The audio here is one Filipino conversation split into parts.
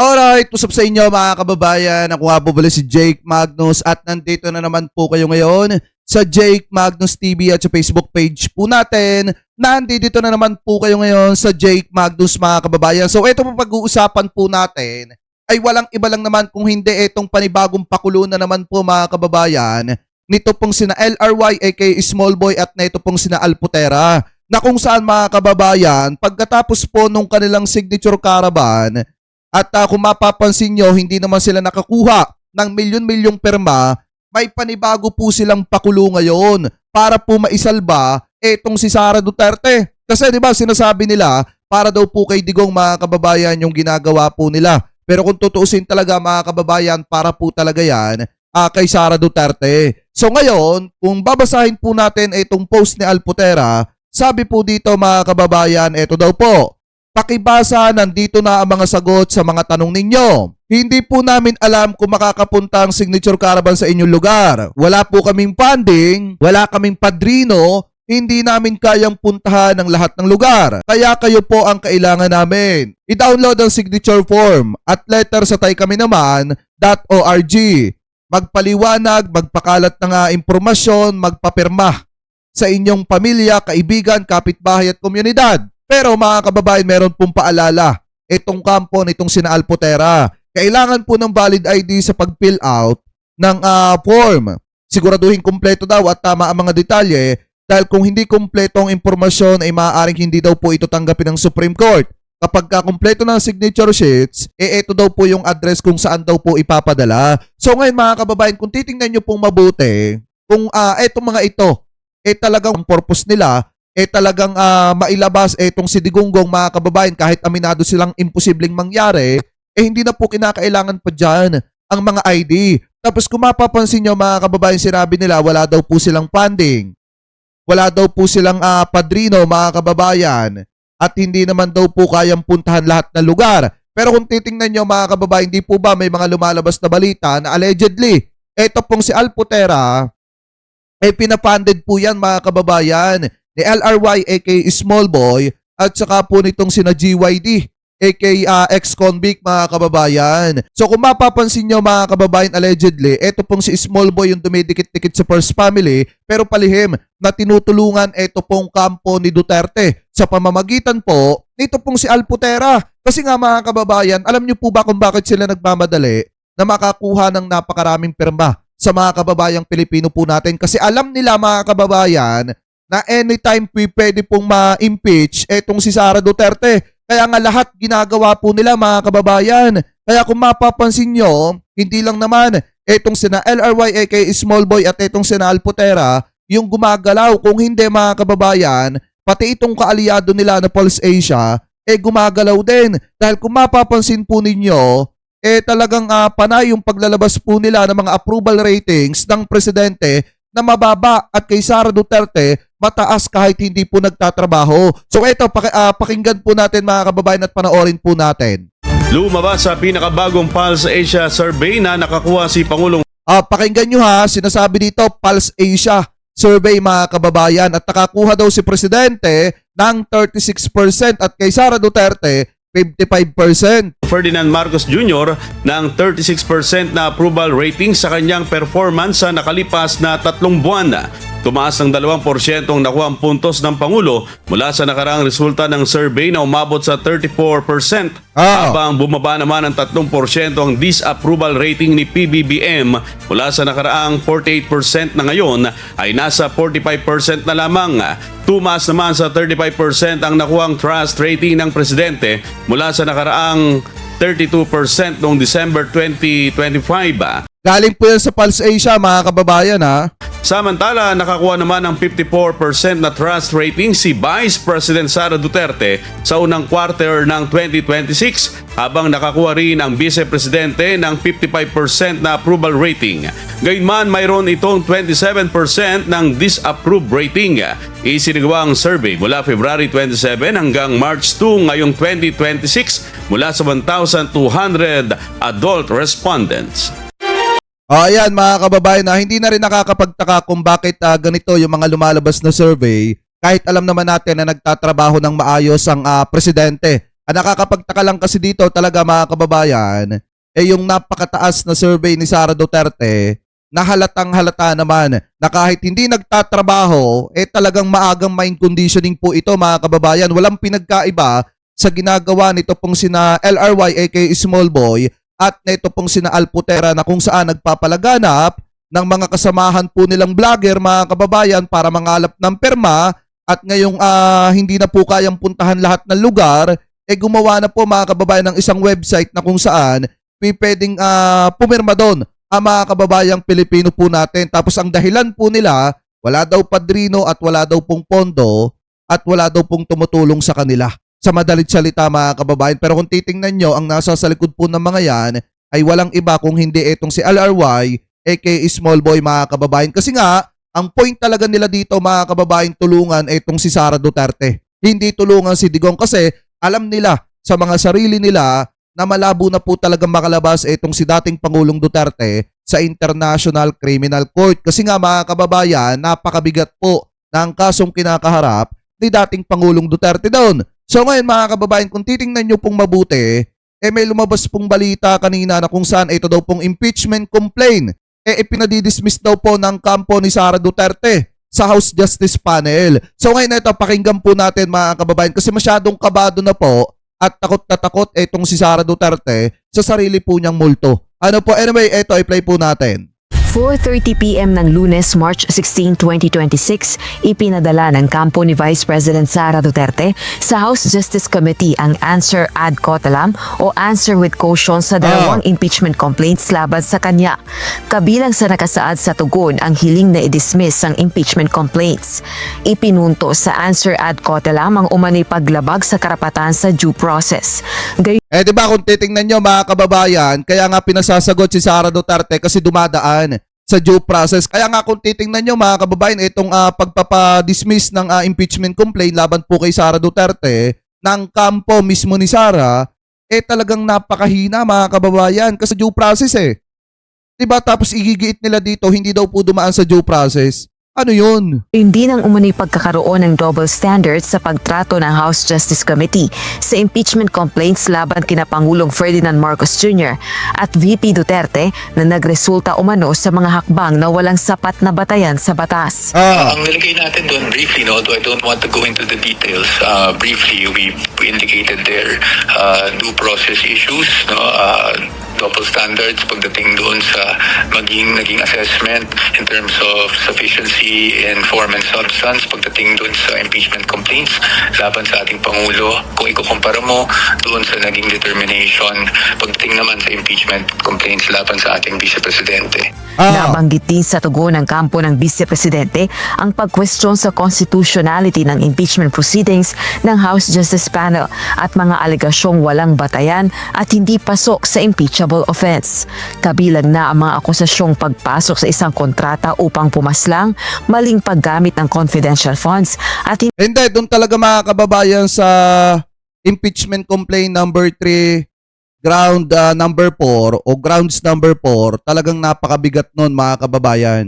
Alright, usap sa inyo mga kababayan. Ako nga po pala si Jake Magnus at nandito na naman po kayo ngayon sa Jake Magnus TV at sa Facebook page po natin. Nandito na naman po kayo ngayon sa Jake Magnus mga kababayan. So ito po pag-uusapan po natin ay walang iba lang naman kung hindi itong panibagong pakulo na naman po mga kababayan. Nito pong sina LRY aka Small Boy at nito pong sina Alputera na kung saan mga kababayan pagkatapos po nung kanilang signature caravan. At kung mapapansin nyo, hindi naman sila nakakuha ng milyon-milyong perma, may panibago po silang pakulo ngayon para po maisalba etong si Sara Duterte. Kasi di ba sinasabi nila para daw po kay Digong mga kababayan yung ginagawa po nila. Pero kung tutuusin talaga mga kababayan, para po talaga yan kay Sara Duterte. So ngayon, kung babasahin po natin itong post ni Alputera, sabi po dito mga kababayan, ito daw po. Pakibasa, nandito na ang mga sagot sa mga tanong ninyo. Hindi po namin alam kung makakapunta ang signature caravan sa inyong lugar. Wala po kaming funding, wala kaming padrino, hindi namin kayang puntahan ang lahat ng lugar. Kaya kayo po ang kailangan namin. I-download ang signature form at letter sa taykami-naman.org. Magpaliwanag, magpakalat ng impormasyon, magpapirma sa inyong pamilya, kaibigan, kapitbahay at komunidad. Pero mga kababayan, meron pong paalala. Itong kampo nitong sina Alputera. Kailangan po ng valid ID sa pag-fill out ng form. Siguraduhin kumpleto daw at tama ang mga detalye dahil kung hindi kumpleto ang impormasyon ay maaaring hindi daw po ito tanggapin ng Supreme Court. Kapag kumpleto ng signature sheets, ito daw po yung address kung saan daw po ipapadala. So ngayon mga kababayan, kung titingnan nyo pong mabuti, kung etong mga ito, talagang purpose nila, talagang mailabas itong si Digonggong mga kababayan kahit aminado silang imposibleng mangyari, hindi na po kinakailangan pa dyan ang mga ID. Tapos kung mapapansin nyo mga kababayan, sinabi nila wala daw po silang funding, wala daw po silang padrino mga kababayan at hindi naman daw po kayang puntahan lahat ng lugar. Pero kung titingnan nyo mga kababayan, hindi po ba may mga lumalabas na balita na allegedly, ito pong si Alputera, pinapunded po yan mga kababayan ni LRY aka Small Boy at saka po nitong sina GYD aka ex-convict mga kababayan. So kung mapapansin nyo mga kababayan, allegedly, ito pong si Small Boy yung dumidikit-dikit sa First Family pero palihim na tinutulungan ito pong kampo ni Duterte sa pamamagitan po nito pong si Alputera. Kasi nga mga kababayan, alam nyo po ba kung bakit sila nagmamadali na makakuha ng napakaraming pirma sa mga kababayang Pilipino po natin? Kasi alam nila mga kababayan na anytime pwede pong ma-impeach etong si Sara Duterte. Kaya nga lahat ginagawa po nila mga kababayan. Kaya kung mapapansin nyo, hindi lang naman etong sina LRY aka Small Boy at etong sina Alputera yung gumagalaw. Kung hindi mga kababayan, pati itong kaalyado nila na Pulse Asia, gumagalaw din. Dahil kung mapapansin po ninyo, talagang panay yung paglalabas po nila ng mga approval ratings ng presidente na mababa at kay Sara Duterte mataas kahit hindi po nagtatrabaho. So ito, pakinggan po natin mga kababayan at panoorin po natin. Lumabas sa pinakabagong Pulse Asia survey na nakakuha si Pangulong. Pakinggan nyo ha, sinasabi dito Pulse Asia survey mga kababayan at nakakuha daw si Presidente ng 36% at kay Sara Duterte 55%. Ferdinand Marcos Jr. ng 36% na approval rating sa kanyang performance sa nakalipas na 3 buwan. Tumaas ng 2% ang nakuha ang puntos ng Pangulo mula sa nakaraang resulta ng survey na umabot sa 34%. Habang bumaba naman ng 3% ang disapproval rating ni PBBM mula sa nakaraang 48% na ngayon ay nasa 45% na lamang. Tumaas naman sa 35% ang nakuhang trust rating ng Presidente mula sa nakaraang 32% noong December 2025. Galing po yan sa Pulse Asia mga kababayan ha. Samantala, nakakuha naman ng 54% na trust rating si Vice President Sara Duterte sa unang quarter ng 2026 habang nakakuha rin ang Vice Presidente ng 55% na approval rating. Gayunman, mayroon itong 27% ng disapprove rating. Isinagawa ang survey mula February 27 hanggang March 2 ngayong 2026 mula sa 1,200 adult respondents. Ayan mga kababayan na hindi na rin nakakapagtaka kung bakit ganito yung mga lumalabas na survey kahit alam naman natin na nagtatrabaho ng maayos ang presidente Ang nakakapagtaka lang kasi dito talaga mga kababayan, yung napakataas na survey ni Sara Duterte na halatang halata naman na kahit hindi nagtatrabaho, talagang maagang mind conditioning po ito mga kababayan. Walang pinagkaiba sa ginagawa nito pong sina LRY aka Small Boy at nito pong sina Alputera na kung saan nagpapalaganap ng mga kasamahan po nilang vlogger mga kababayan para mangalap ng perma at ngayong hindi na po kayang puntahan lahat ng lugar, gumawa na po mga kababayan ng isang website na kung saan pwedeng pumirma doon ang mga kababayang Pilipino po natin. Tapos ang dahilan po nila, wala daw padrino at wala daw pong pondo at wala daw pong tumutulong sa kanila. Sa madalit salita mga kababayan. Pero kung titingnan nyo, ang nasa sa likod po ng mga yan ay walang iba kung hindi itong si LRY aka Small Boy mga kababayan. Kasi nga, ang point talaga nila dito mga kababayan tulungan itong si Sara Duterte. Hindi tulungan si Digong kasi alam nila sa mga sarili nila na malabo na po talagang makalabas itong si dating Pangulong Duterte sa International Criminal Court. Kasi nga mga kababayan, napakabigat po ng kasong kinakaharap ni dating Pangulong Duterte doon. So ngayon mga kababayan, kung titingnan nyo pong mabuti, may lumabas pong balita kanina na kung saan ito daw pong impeachment complaint. Ipinadidismiss daw po ng kampo ni Sara Duterte sa House Justice Panel. So ngayon ito, pakinggan po natin mga kababayan kasi masyadong kabado na po at takot na takot itong si Sara Duterte sa sarili po niyang multo. Ano po, anyway, ito i-play po natin. 4:30 PM ng Lunes, March 16, 2026, ipinadala ng kampo ni Vice President Sara Duterte sa House Justice Committee ang answer ad coetam o answer with caution sa dalawang impeachment complaints laban sa kanya. Kabilang sa nakasaad sa tugon ang hiling na i-dismiss ang impeachment complaints. Ipinunto sa answer ad coetam ang umano'y paglabag sa karapatan sa due process. Diba kung titingnan nyo mga kababayan, kaya nga pinasasagot si Sara Duterte kasi dumadaan sa due process. Kaya nga kung titingnan nyo mga kababayan, itong pagpapadismiss ng impeachment complaint laban po kay Sara Duterte ng kampo mismo ni Sara, talagang napakahina mga kababayan kasi due process Diba tapos igigiit nila dito, hindi daw po dumaan sa due process. Ano yun? Hindi nang umano'y pagkakaroon ng double standards sa pagtrato ng House Justice Committee sa impeachment complaints laban kina Pangulong Ferdinand Marcos Jr. at VP Duterte na nagresulta umano sa mga hakbang na walang sapat na batayan sa batas. Ang nilagay natin doon briefly, although I don't want to go into the details, briefly we indicated there due process issues, double standards pagdating doon sa naging assessment in terms of sufficiency in form and substance pagdating doon sa impeachment complaints laban sa ating Pangulo. Kung ikukumpara mo doon sa naging determination pagdating naman sa impeachment complaints laban sa ating Vice Presidente. Nabanggit din sa tugon ng kampo ng Vice Presidente ang pagkwestiyon sa constitutionality ng impeachment proceedings ng House Justice Panel at mga alegasyong walang batayan at hindi pasok sa impeachable offense. Kabilang na ang mga akusasyong pagpasok sa isang kontrata upang pumaslang, maling paggamit ng confidential funds at Hindi, doon talaga mga kababayan sa impeachment complaint number 3, ground number 4 o grounds number 4, talagang napakabigat nun mga kababayan.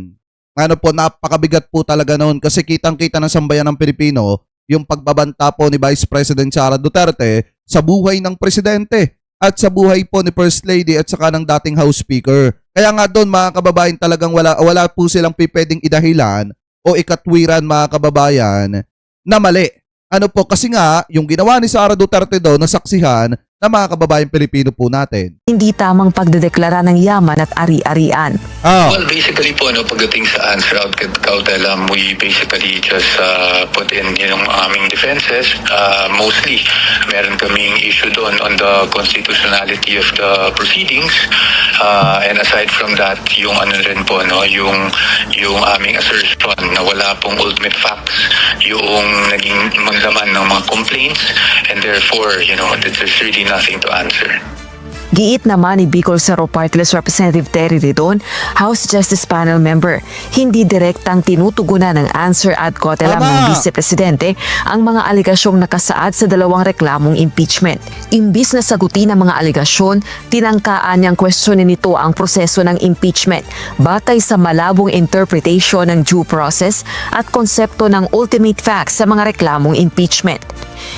Ano po, napakabigat po talaga nun kasi kitang-kita ng sambayan ng Pilipino yung pagbabanta po ni Vice President Sara Duterte sa buhay ng presidente at sa buhay po ni First Lady at saka ng dating House Speaker. Kaya nga doon mga kababayan talagang wala po silang pipwedeng idahilan o ikatwiran mga kababayan na mali. Ano po, kasi nga yung ginawa ni Sara Duterte doon nasaksihan na mga kababayang Pilipino po natin. hindi tamang pagdedeklara ng yaman at ari-arian. Well, basically po, pagdating sa answer out cautelam, we basically just put in yung aming defenses. Mostly, meron kaming issue doon on the constitutionality of the proceedings. And aside from that, yung ano rin po, yung aming assertion na wala pong ultimate facts, yung naging manlaman ng mga complaints, and therefore, there's really nothing to answer. Giit naman ni Bicol Saro Partless Representative Terry Ridon, House Justice Panel member, hindi direktang tinutugunan ng answer ad coetam ng Vice Presidente ang mga alegasyong nakasaad sa dalawang reklamong impeachment. Imbis na sagutin ang mga alegasyon, tinangkaan niyang questionin nito ang proseso ng impeachment batay sa malabong interpretation ng due process at konsepto ng ultimate facts sa mga reklamong impeachment.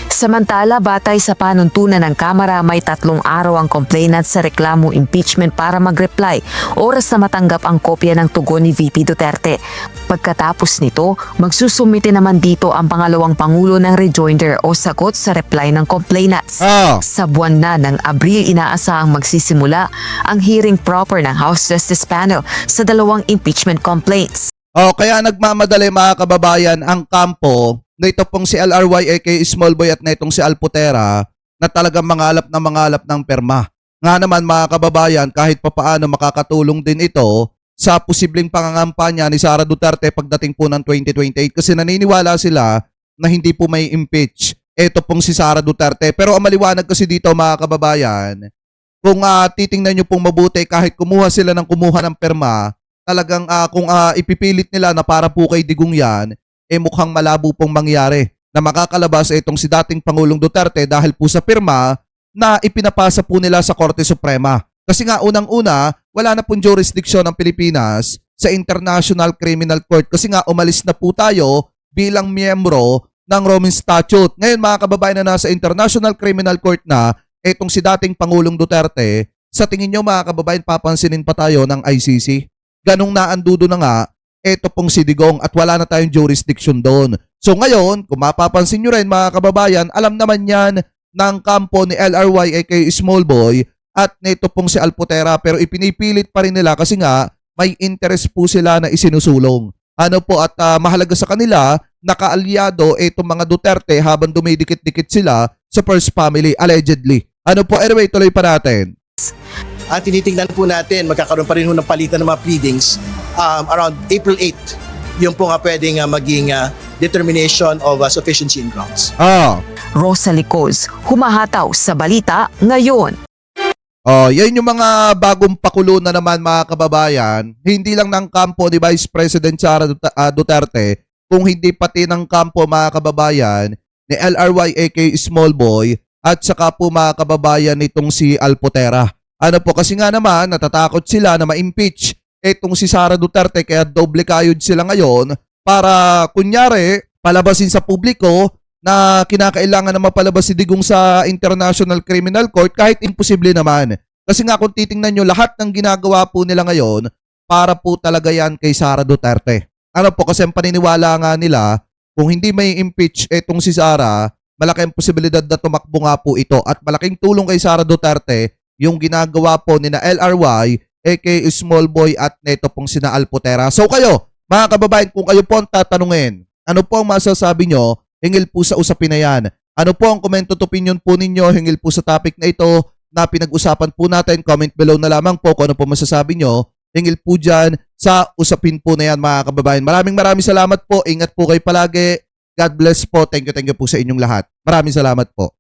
Samantala, batay sa panuntunan ng Kamara, may 3 araw ang complainant sa reklamo impeachment para mag-reply, oras na matanggap ang kopya ng tugon ni VP Duterte. Pagkatapos nito, magsusumite naman dito ang pangalawang pangulo ng rejoinder o sagot sa reply ng complainants. Sa buwan na ng Abril, inaasahang magsisimula ang hearing proper ng House Justice Panel sa 2 impeachment complaints. Kaya nagmamadali mga kababayan ang kampo na ito pong si LRY aka Small Boy at na itong si Alputera na talagang mangalap ng perma. Nga naman mga kababayan, kahit papaano makakatulong din ito sa posibleng pangangampanya ni Sara Duterte pagdating po ng 2028 kasi naniniwala sila na hindi po may impeach ito pong si Sara Duterte. Pero ang maliwanag kasi dito mga kababayan, kung titingnan nyo pong mabuti, kahit kumuha sila ng perma, talagang kung ipipilit nila na para po kay Digong yan, mukhang malabo pong mangyari na makakalabas itong si dating Pangulong Duterte dahil po sa pirma na ipinapasa po nila sa Korte Suprema. Kasi nga unang-una, wala na pong jurisdiction ng Pilipinas sa International Criminal Court kasi nga umalis na po tayo bilang miyembro ng Roman Statute. Ngayon mga kababayan na nasa International Criminal Court na itong si dating Pangulong Duterte, sa tingin nyo mga kababayan papansinin pa tayo ng ICC? Ganong naandudo na nga ito pong si Digong at wala na tayong jurisdiction doon. So ngayon, kung mapapansin nyo rin mga kababayan, alam naman yan ng kampo ni LRY aka Small Boy at nito pong si Alputera pero ipinipilit pa rin nila kasi nga may interest po sila na isinusulong. Ano po at mahalaga sa kanila nakaalyado itong mga Duterte habang dumidikit-dikit sila sa first family allegedly. Ano po, anyway, tuloy pa natin. At tinitingnan po natin, magkakaroon pa rin ng palitan ng mga pleadings around April 8. Yung po nga pwedeng maging determination of sufficiency in grounds. Rosalie Coz, humahataw sa balita ngayon. Yan yung mga bagong pakulo na naman mga kababayan, hindi lang ng kampo ni Vice President Sara Duterte, kung hindi pati ng kampo mga kababayan ni LRY aka Small Boy at saka po mga kababayan nitong si Alputera. Ano po kasi nga naman natatakot sila na ma-impeach itong si Sara Duterte kaya doble kayod sila ngayon para kunyari palabasin sa publiko na kinakailangan na mapalabas si Digong sa International Criminal Court kahit imposible naman. Kasi nga kung titingnan nyo lahat ng ginagawa po nila ngayon para po talaga yan kay Sara Duterte. Ano po kasi ang paniniwala nga nila kung hindi may impeach itong si Sara, malaking posibilidad na tumakbo nga po ito at malaking tulong kay Sara Duterte yung ginagawa po ni na LRY aka Small Boy at neto pong sina Alputera. So kayo, mga kababayan, kung kayo po ang tatanungin, ano po ang masasabi nyo hingil po sa usapin na yan? Ano po ang comment at opinion po ninyo hingil po sa topic na ito na pinag-usapan po natin? Comment below na lamang po kung ano po masasabi nyo hingil po dyan sa usapin po na yan mga kababayan. Maraming salamat po. Ingat po kayo palagi. God bless po. Thank you po sa inyong lahat. Maraming salamat po.